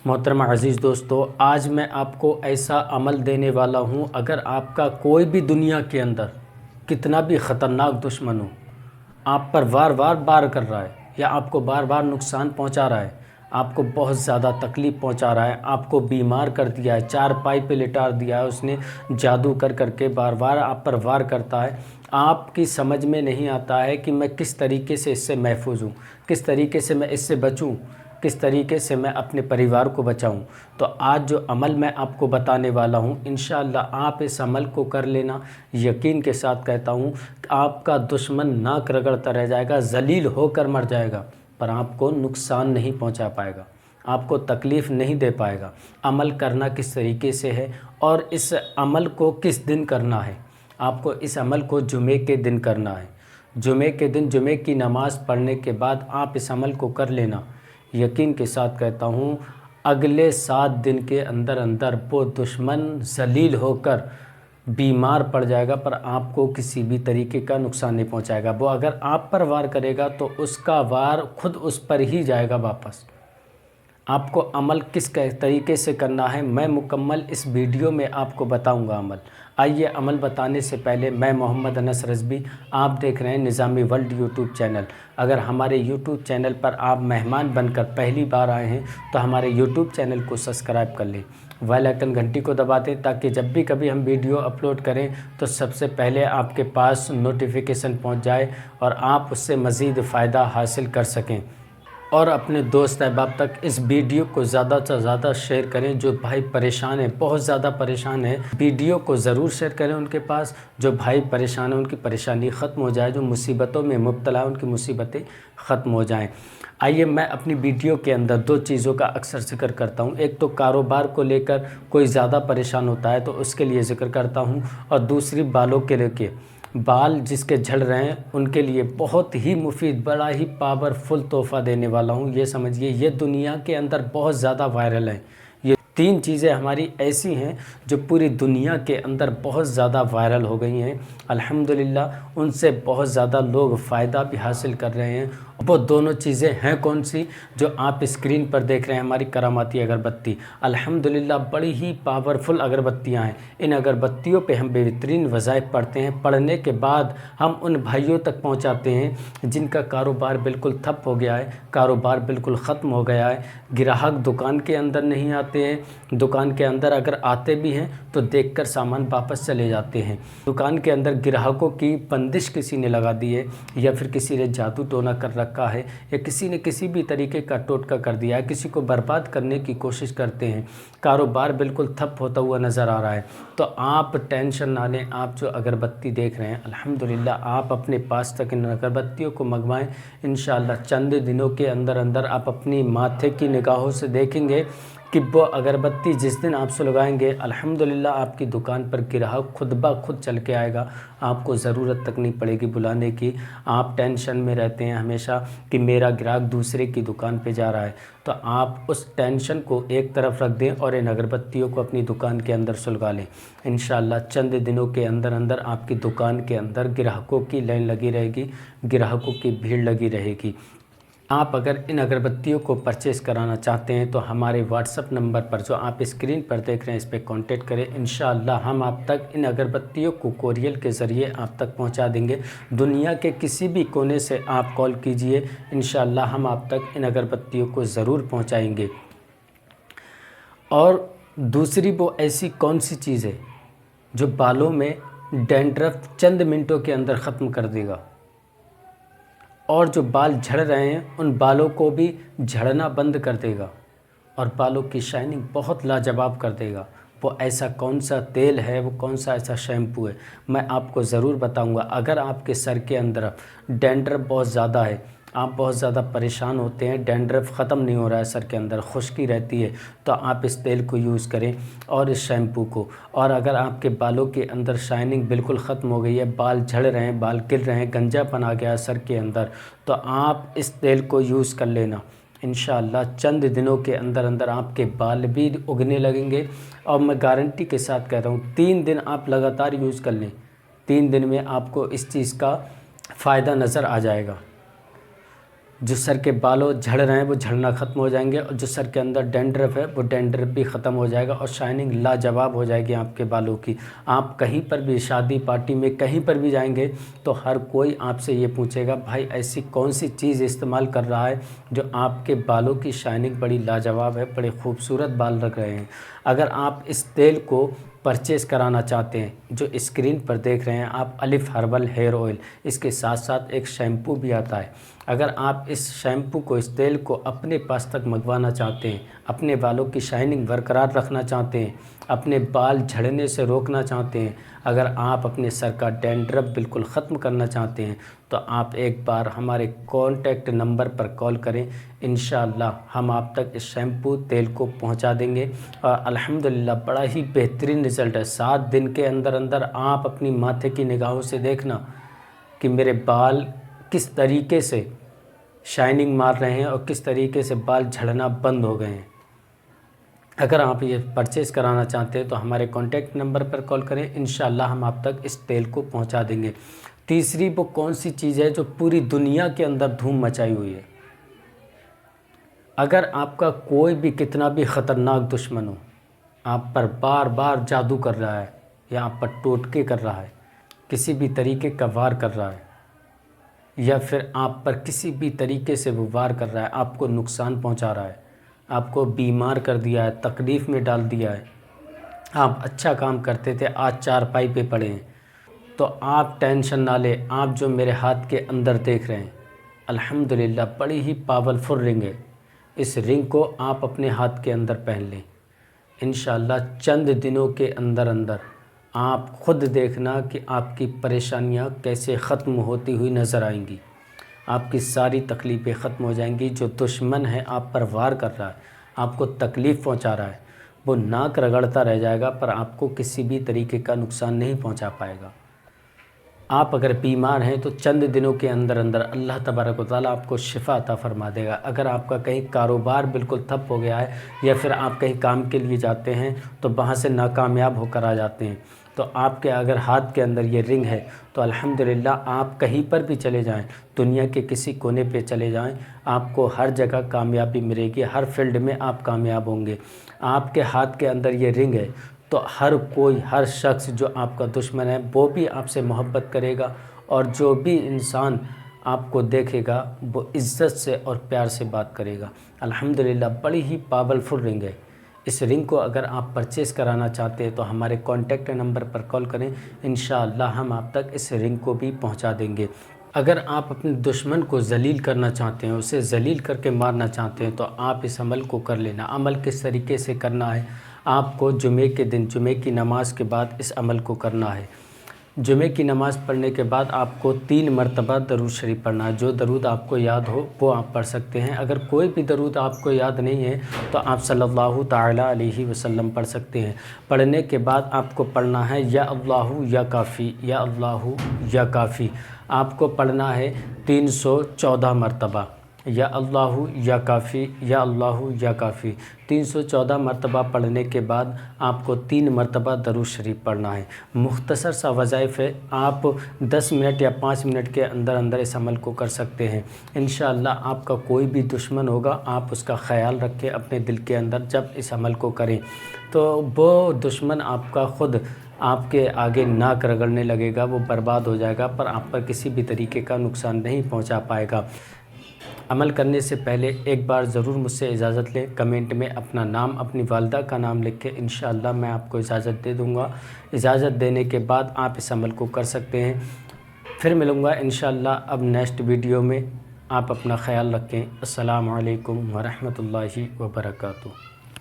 محترم عزیز دوستو، آج میں آپ کو ایسا عمل دینے والا ہوں، اگر آپ کا کوئی بھی دنیا کے اندر کتنا بھی خطرناک دشمن ہو، آپ پر وار وار کر رہا ہے یا آپ کو بار بار نقصان پہنچا رہا ہے، آپ کو بہت زیادہ تکلیف پہنچا رہا ہے، آپ کو بیمار کر دیا ہے، چار پائی پہ لٹا دیا ہے، اس نے جادو کر کے بار بار آپ پر وار کرتا ہے، آپ کی سمجھ میں نہیں آتا ہے کہ میں کس طریقے سے اس سے محفوظ ہوں، کس طریقے سے میں اس سے بچوں، کس طریقے سے میں اپنے پریوار کو بچاؤں۔ تو آج جو عمل میں آپ کو بتانے والا ہوں، انشاءاللہ آپ اس عمل کو کر لینا۔ یقین کے ساتھ کہتا ہوں کہ آپ کا دشمن ناک رگڑتا رہ جائے گا، ذلیل ہو کر مر جائے گا، پر آپ کو نقصان نہیں پہنچا پائے گا، آپ کو تکلیف نہیں دے پائے گا۔ عمل کرنا کس طریقے سے ہے اور اس عمل کو کس دن کرنا ہے؟ آپ کو اس عمل کو جمعے کے دن کرنا ہے۔ جمعے کے دن جمعے کی نماز پڑھنے کے بعد آپ اس عمل کو کر لینا۔ یقین کے ساتھ کہتا ہوں، اگلے 7 دن کے اندر وہ دشمن ذلیل ہو کر بیمار پڑ جائے گا، پر آپ کو کسی بھی طریقے کا نقصان نہیں پہنچائے گا۔ وہ اگر آپ پر وار کرے گا تو اس کا وار خود اس پر ہی جائے گا واپس۔ آپ کو عمل کس طریقے سے کرنا ہے، میں مکمل اس ویڈیو میں آپ کو بتاؤں گا عمل۔ آئیے عمل بتانے سے پہلے، میں محمد انس رضوی، آپ دیکھ رہے ہیں نظامی ورلڈ یوٹیوب چینل۔ اگر ہمارے یوٹیوب چینل پر آپ مہمان بن کر پہلی بار آئے ہیں تو ہمارے یوٹیوب چینل کو سبسکرائب کر لیں، بیل آئیکن گھنٹی کو دبا دیں تاکہ جب بھی کبھی ہم ویڈیو اپلوڈ کریں تو سب سے پہلے آپ کے پاس نوٹیفیکیشن پہنچ جائے اور آپ اس سے مزید فائدہ حاصل کر سکیں۔ اور اپنے دوست احباب تک اس ویڈیو کو زیادہ سے زیادہ شیئر کریں۔ جو بھائی پریشان ہیں، بہت زیادہ پریشان ہیں، ویڈیو کو ضرور شیئر کریں ان کے پاس۔ جو بھائی پریشان ہیں ان کی پریشانی ختم ہو جائے، جو مصیبتوں میں مبتلا ہیں ان کی مصیبتیں ختم ہو جائیں۔ آئیے، میں اپنی ویڈیو کے اندر 2 چیزوں کا اکثر ذکر کرتا ہوں۔ ایک تو کاروبار کو لے کر کوئی زیادہ پریشان ہوتا ہے تو اس کے لیے ذکر کرتا ہوں، اور دوسری بالوں کے لے کے، بال جس کے جھڑ رہے ہیں ان کے لیے بہت ہی مفید، بڑا ہی پاورفل تحفہ دینے والا ہوں۔ یہ سمجھیے، یہ دنیا کے اندر بہت زیادہ وائرل ہیں۔ یہ 3 چیزیں ہماری ایسی ہیں جو پوری دنیا کے اندر بہت زیادہ وائرل ہو گئی ہیں۔ الحمدللہ ان سے بہت زیادہ لوگ فائدہ بھی حاصل کر رہے ہیں۔ وہ دونوں چیزیں ہیں کون سی؟ جو آپ اسکرین پر دیکھ رہے ہیں، ہماری کراماتی اگربتی۔ الحمدللہ بڑی ہی پاورفل اگربتیاں ہیں۔ ان اگربتیوں پہ ہم بہترین وظائف پڑھتے ہیں، پڑھنے کے بعد ہم ان بھائیوں تک پہنچاتے ہیں جن کا کاروبار بالکل ٹھپ ہو گیا ہے، کاروبار بالکل ختم ہو گیا ہے، گراہک دکان کے اندر نہیں آتے ہیں، دکان کے اندر اگر آتے بھی ہیں تو دیکھ کر سامان واپس چلے جاتے ہیں۔ دکان کے اندر گراہکوں کی بندش کسی نے لگا دی ہے، یا پھر کسی نے جادو ٹونا کر رکھا ہے، یا کسی نے کسی بھی طریقے کا ٹوٹکا کر دیا ہے، کسی کو برباد کرنے کی کوشش کرتے ہیں، کاروبار بالکل ٹھپ ہوتا ہوا نظر آ رہا ہے۔ تو آپ ٹینشن نہ لیں، آپ جو اگربتی دیکھ رہے ہیں الحمدللہ آپ اپنے پاس تک ان اگربتیوں کو منگوائیں۔ انشاءاللہ چند دنوں کے اندر آپ اپنی ماتھے کی نگاہوں سے دیکھیں گے کہ وہ اگربتی جس دن آپ سلگائیں گے الحمدللہ آپ کی دکان پر گراہک خود بخود چل کے آئے گا، آپ کو ضرورت تک نہیں پڑے گی بلانے کی۔ آپ ٹینشن میں رہتے ہیں ہمیشہ کہ میرا گراہک دوسرے کی دکان پہ جا رہا ہے، تو آپ اس ٹینشن کو ایک طرف رکھ دیں اور ان اگربتیوں کو اپنی دکان کے اندر سلگا لیں۔ انشاءاللہ چند دنوں کے اندر آپ کی دکان کے اندر گراہکوں کی لائن لگی رہے گی، گراہکوں کی بھیڑ لگی رہے گی۔ آپ اگر ان اگربتیوں کو پرچیز کرانا چاہتے ہیں تو ہمارے واٹس اپ نمبر پر جو آپ اسکرین پر دیکھ رہے ہیں اس پہ کانٹیکٹ کریں۔ انشاءاللہ ہم آپ تک ان اگربتیوں کو کوریئر کے ذریعے آپ تک پہنچا دیں گے۔ دنیا کے کسی بھی کونے سے آپ کال کیجئے، انشاءاللہ ہم آپ تک ان اگربتیوں کو ضرور پہنچائیں گے۔ اور دوسری وہ ایسی کون سی چیز ہے جو بالوں میں ڈینڈرف چند منٹوں کے اندر ختم کر دے گا، اور جو بال جھڑ رہے ہیں ان بالوں کو بھی جھڑنا بند کر دے گا، اور بالوں کی شائننگ بہت لاجواب کر دے گا؟ وہ ایسا کون سا تیل ہے، وہ کون سا ایسا شیمپو ہے، میں آپ کو ضرور بتاؤں گا۔ اگر آپ کے سر کے اندر ڈینڈرف بہت زیادہ ہے، آپ بہت زیادہ پریشان ہوتے ہیں، ڈینڈرف ختم نہیں ہو رہا ہے، سر کے اندر خشکی رہتی ہے، تو آپ اس تیل کو یوز کریں اور اس شیمپو کو۔ اور اگر آپ کے بالوں کے اندر شائننگ بالکل ختم ہو گئی ہے، بال جھڑ رہے ہیں، بال گر رہے ہیں، گنجا پن آ گیا ہے سر کے اندر، تو آپ اس تیل کو یوز کر لینا۔ انشاءاللہ چند دنوں کے اندر آپ کے بال بھی اگنے لگیں گے، اور میں گارنٹی کے ساتھ کہہ رہا ہوں 3 دن آپ لگاتار یوز کر لیں، 3 دن میں آپ کو اس چیز کا فائدہ نظر آ جائے گا۔ جو سر کے بالوں جھڑ رہے ہیں وہ جھڑنا ختم ہو جائیں گے، اور جو سر کے اندر ڈینڈرف ہے وہ ڈینڈرف بھی ختم ہو جائے گا، اور شائننگ لاجواب ہو جائے گی آپ کے بالوں کی۔ آپ کہیں پر بھی شادی پارٹی میں کہیں پر بھی جائیں گے تو ہر کوئی آپ سے یہ پوچھے گا بھائی ایسی کون سی چیز استعمال کر رہا ہے جو آپ کے بالوں کی شائننگ بڑی لاجواب ہے، بڑے خوبصورت بال لگ رہے ہیں۔ اگر آپ اس تیل کو پرچیز کرانا چاہتے ہیں جو اسکرین پر دیکھ رہے ہیں آپ، الف ہربل ہیئر آئل، اس کے ساتھ ساتھ ایک شیمپو بھی آتا ہے۔ اگر آپ اس شیمپو کو، اس تیل کو اپنے پاس تک منگوانا چاہتے ہیں، اپنے بالوں کی شائننگ برقرار رکھنا چاہتے ہیں، اپنے بال جھڑنے سے روکنا چاہتے ہیں، اگر آپ اپنے سر کا ڈینڈرف بالکل ختم کرنا چاہتے ہیں تو آپ ایک بار ہمارے کانٹیکٹ نمبر پر کال کریں، انشاءاللہ ہم آپ تک اس شیمپو تیل کو پہنچا دیں گے، اور الحمدللہ بڑا ہی بہترین رزلٹ ہے۔ 7 دن کے اندر اندر آپ اپنی ماتھے کی نگاہوں سے دیکھنا کہ میرے بال کس طریقے سے شائننگ مار رہے ہیں اور کس طریقے سے بال جھڑنا بند ہو گئے ہیں۔ اگر آپ یہ پرچیز کرانا چاہتے ہیں تو ہمارے کانٹیکٹ نمبر پر کال کریں، انشاءاللہ ہم آپ تک اس تیل کو پہنچا دیں گے۔ تیسری وہ کون سی چیز ہے جو پوری دنیا کے اندر دھوم مچائی ہوئی ہے؟ اگر آپ کا کوئی بھی کتنا بھی خطرناک دشمن ہو، آپ پر بار بار جادو کر رہا ہے یا آپ پر ٹوٹکے کر رہا ہے، کسی بھی طریقے کا وار کر رہا ہے، یا پھر آپ پر کسی بھی طریقے سے وہ وار کر رہا ہے، آپ کو نقصان پہنچا رہا ہے، آپ کو بیمار کر دیا ہے، تکلیف میں ڈال دیا ہے، آپ اچھا کام کرتے تھے آج چارپائی پہ پڑے ہیں، تو آپ ٹینشن نہ لیں۔ آپ جو میرے ہاتھ کے اندر دیکھ رہے ہیں الحمدللہ بڑی ہی پاورفل رنگ ہے، اس رنگ کو آپ اپنے ہاتھ کے اندر پہن لیں، انشاءاللہ چند دنوں کے اندر اندر آپ خود دیکھنا کہ آپ کی پریشانیاں کیسے ختم ہوتی ہوئی نظر آئیں گی، آپ کی ساری تکلیفیں ختم ہو جائیں گی۔ جو دشمن ہے آپ پر وار کر رہا ہے، آپ کو تکلیف پہنچا رہا ہے، وہ ناک رگڑتا رہ جائے گا پر آپ کو کسی بھی طریقے کا نقصان نہیں پہنچا پائے گا۔ آپ اگر بیمار ہیں تو چند دنوں کے اندر اندر اللہ تبارک و تعالیٰ آپ کو شفا عطا فرما دے گا۔ اگر آپ کا کہیں کاروبار بالکل ٹھپ ہو گیا ہے یا پھر آپ کہیں کام کے لیے جاتے ہیں تو وہاں سے ناکامیاب ہو کر آ جاتے ہیں، تو آپ کے اگر ہاتھ کے اندر یہ رنگ ہے تو الحمدللہ آپ کہیں پر بھی چلے جائیں، دنیا کے کسی کونے پہ چلے جائیں، آپ کو ہر جگہ کامیابی ملے گی، ہر فیلڈ میں آپ کامیاب ہوں گے۔ آپ کے ہاتھ کے اندر یہ رنگ ہے تو ہر کوئی، ہر شخص جو آپ کا دشمن ہے وہ بھی آپ سے محبت کرے گا، اور جو بھی انسان آپ کو دیکھے گا وہ عزت سے اور پیار سے بات کرے گا۔ الحمدللہ بڑی ہی پاورفل رنگ ہے۔ اس رنگ کو اگر آپ پرچیز کرانا چاہتے ہیں تو ہمارے کانٹیکٹ نمبر پر کال کریں، انشاءاللہ ہم آپ تک اس رنگ کو بھی پہنچا دیں گے۔ اگر آپ اپنے دشمن کو ذلیل کرنا چاہتے ہیں، اسے ذلیل کر کے مارنا چاہتے ہیں تو آپ اس عمل کو کر لینا۔ عمل کس طریقے سے کرنا ہے؟ آپ کو جمعے کے دن، جمعے کی نماز کے بعد اس عمل کو کرنا ہے۔ جمعے کی نماز پڑھنے کے بعد آپ کو 3 مرتبہ درود شریف پڑھنا ہے۔ جو درود آپ کو یاد ہو وہ آپ پڑھ سکتے ہیں۔ اگر کوئی بھی درود آپ کو یاد نہیں ہے تو آپ صلی اللہ تعالیٰ علیہ وسلم پڑھ سکتے ہیں۔ پڑھنے کے بعد آپ کو پڑھنا ہے یا اللہ یا کافی، یا اللہ یا کافی، آپ کو پڑھنا ہے 314 مرتبہ، یا اللہ یا کافی، یا اللہ یا کافی۔ 314 مرتبہ پڑھنے کے بعد آپ کو 3 مرتبہ درود شریف پڑھنا ہے۔ مختصر سا وظائف ہے، آپ 10 منٹ یا 5 منٹ کے اندر اندر اس عمل کو کر سکتے ہیں۔ انشاءاللہ آپ کا کوئی بھی دشمن ہوگا آپ اس کا خیال رکھیں اپنے دل کے اندر، جب اس عمل کو کریں تو وہ دشمن آپ کا خود آپ کے آگے ناک رگڑنے لگے گا، وہ برباد ہو جائے گا، پر آپ پر کسی بھی طریقے کا نقصان نہیں پہنچا پائے گا۔ عمل کرنے سے پہلے ایک بار ضرور مجھ سے اجازت لیں، کمنٹ میں اپنا نام، اپنی والدہ کا نام لکھ کے، انشاءاللہ میں آپ کو اجازت دے دوں گا۔ اجازت دینے کے بعد آپ اس عمل کو کر سکتے ہیں۔ پھر ملوں گا انشاءاللہ اب نیکسٹ ویڈیو میں۔ آپ اپنا خیال رکھیں۔ السلام علیکم ورحمۃ اللہ وبرکاتہ۔